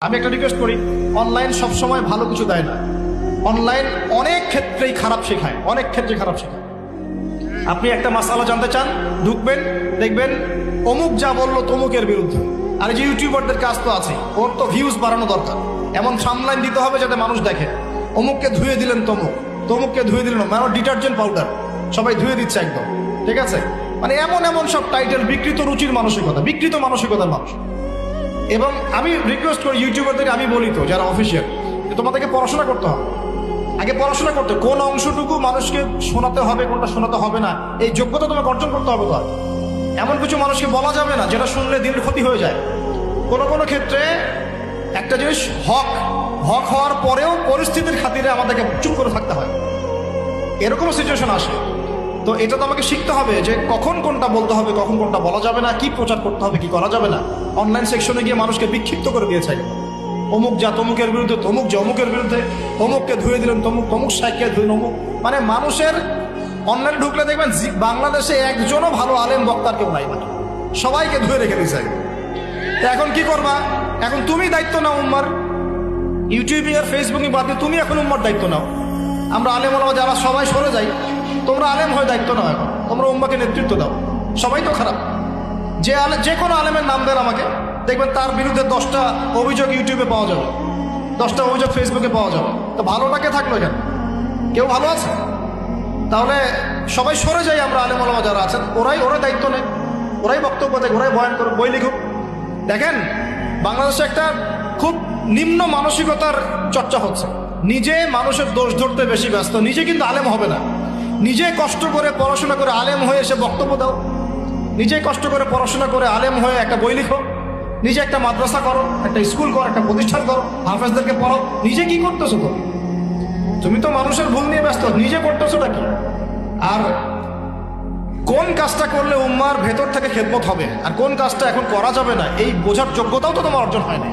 আমি একটা রিকোয়েস্ট করি, অনলাইন সবসময় ভালো কিছু দেয় না। অনলাইন অনেক ক্ষেত্রেই খারাপ শেখায়, অনেক ক্ষেত্রে খারাপ শেখায়। আপনি একটা মাসালা জানতে চান, ঢুকবেন, দেখবেন অমুক যা বললো তমুকের বিরুদ্ধে। আর যে ইউটিউবারদের কাজ তো আছে, ওর তো ভিউজ বাড়ানো দরকার, এমন সামলাইন দিতে হবে যাতে মানুষ দেখে। অমুককে ধুয়ে দিলেন তমুক, তমুককে ধুয়ে দিলেন মানে ডিটারজেন্ট পাউডার, সবাই ধুয়ে দিচ্ছে একদম, ঠিক আছে? মানে এমন এমন সব টাইটেল, বিকৃত রুচির মানসিকতা, বিকৃত মানসিকতার মানুষ। এবং আমি রিকোয়েস্ট করি ইউটিউবারদেরকে, আমি বলি তো যারা অফিসিয়াল, যে তোমাদেরকে পড়াশোনা করতে হবে। আগে পড়াশোনা করতে, কোন অংশটুকু মানুষকে শোনাতে হবে, কোনটা শোনাতে হবে না, এই যোগ্যতা তোমাকে অর্জন করতে হবে। তো এমন কিছু মানুষকে বলা যাবে না যেটা শুনলে দিনের ক্ষতি হয়ে যায়। কোনো কোনো ক্ষেত্রে একটা জিনিস হক হক হওয়ার পরেও পরিস্থিতির খাতিরে আমাদেরকে চুপ করে থাকতে হয়, এরকম সিচুয়েশন আসে। তো এটা তো আমাকে শিখতে হবে যে কখন কোনটা বলতে হবে, কখন কোনটা বলা যাবে না, কি প্রচার করতে হবে, কি করা যাবে না। অনলাইন সেকশনে গিয়ে মানুষকে বিক্ষিপ্ত করে দিয়েছে, অমুক যা তমুকের বিরুদ্ধে, তমুক যা অমুকের বিরুদ্ধে, অমুককে ধুয়ে দিলেন তমুক, তমুক সাইকে ধুয়ে অমুক। মানে মানুষের অনলাইনে ঢুকলে দেখবেন বাংলাদেশে একজনও ভালো আলেম বক্তার কেউ নাই, মানে সবাইকে ধুয়ে রেখে দিয়েছে। তো এখন কি করবা? এখন তুমি দায়িত্ব নাও উম্মার, ইউটিউবিং আর ফেসবুকিং বাদ দিয়ে তুমি এখন উম্মার দায়িত্ব নাও। আমরা আলেম ওলামা যারা সবাই সরে যাই, তোমরা আলেম হয়ে দায়িত্ব নাও। এখন তোমরা উম্মাকে নেতৃত্ব দাও। সবাই তো খারাপ, যে কোনো আলেমের নাম দেন আমাকে, দেখবেন তার বিরুদ্ধে 10টা অভিযোগ ইউটিউবে পাওয়া যাবে, 10টা অভিযোগ ফেসবুকে পাওয়া যাবে। তো ভালোটাকে থাকলো এখানে, কেউ ভালো আছে? তাহলে সবাই সরে যাই আমরা, আলেম ওলামা যারা আছেন ওরাই দায়িত্ব নেয়, ওরাই বক্তব্য দেয়, ওরাই বয়ান করে, বই লিখুক। দেখেন বাংলাদেশে একটা খুব নিম্ন মানসিকতার চর্চা হচ্ছে। নিজে মানুষের দোষ ধরতে বেশি ব্যস্ত, নিজে কিন্তু আলেম হবে না। নিজে কষ্ট করে পড়াশোনা করে আলেম হয়ে এসে বক্তব্য দাও, নিজে কষ্ট করে পড়াশোনা করে আলেম হয়ে একটা বই লিখো, নিজে একটা মাদ্রাসা করো, একটা স্কুল করো, একটা প্রতিষ্ঠান করো, হাফেজদেরকে পড়াও। নিজে কি করতেছো? তুমি তো মানুষের ভুল নিয়ে ব্যস্ত, নিজে করতেছোটা কি? আর কোন কাজটা করলে উম্মার ভেতর থেকে খেদমত হবে আর কোন কাজটা এখন করা যাবে না, এই বোঝার যোগ্যতাও তো তোমার অর্জন হয় না।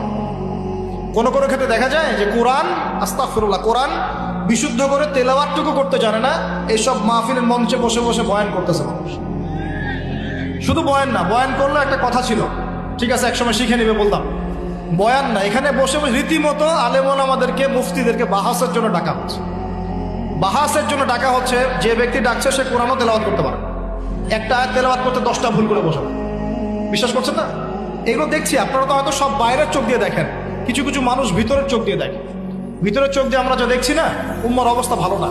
কোনো কোনো ক্ষেত্রে দেখা যায় যে কোরআন, আস্তাগফিরুল্লাহ, কোরআন বিশুদ্ধ করে তেলাওয়াতটুকু করতে জানে না, এইসব মাহফিলের মঞ্চে বসে বসে বয়ান করতেছে মানুষ। শুধু বয়ান না, বয়ান করলে একটা কথা ছিল, ঠিক আছে একসময় শিখে নিবে বলতাম, বয়ান না, এখানে বসে বসে রীতিমতো আলেমন আমাদেরকে, মুফতিদেরকে বাহাসের জন্য ডাকা হচ্ছে। বাহাসের জন্য ডাকা হচ্ছে, যে ব্যক্তি ডাকছে সে কোরআনও তেলাওয়াত করতে পারে, একটা আয়াত তেলাওয়াত করতে 10টা ভুল করে বসে। বিশ্বাস করছেন না? এগুলো দেখছি, আপনারা তো হয়তো সব বাইরের চোখ দিয়ে দেখেন, কিছু কিছু মানুষ ভিতরের চোখ দিয়ে দেখে। ভিতরের চোখ দিয়ে আমরা যা দেখছি না, উম্মার অবস্থা ভালো না।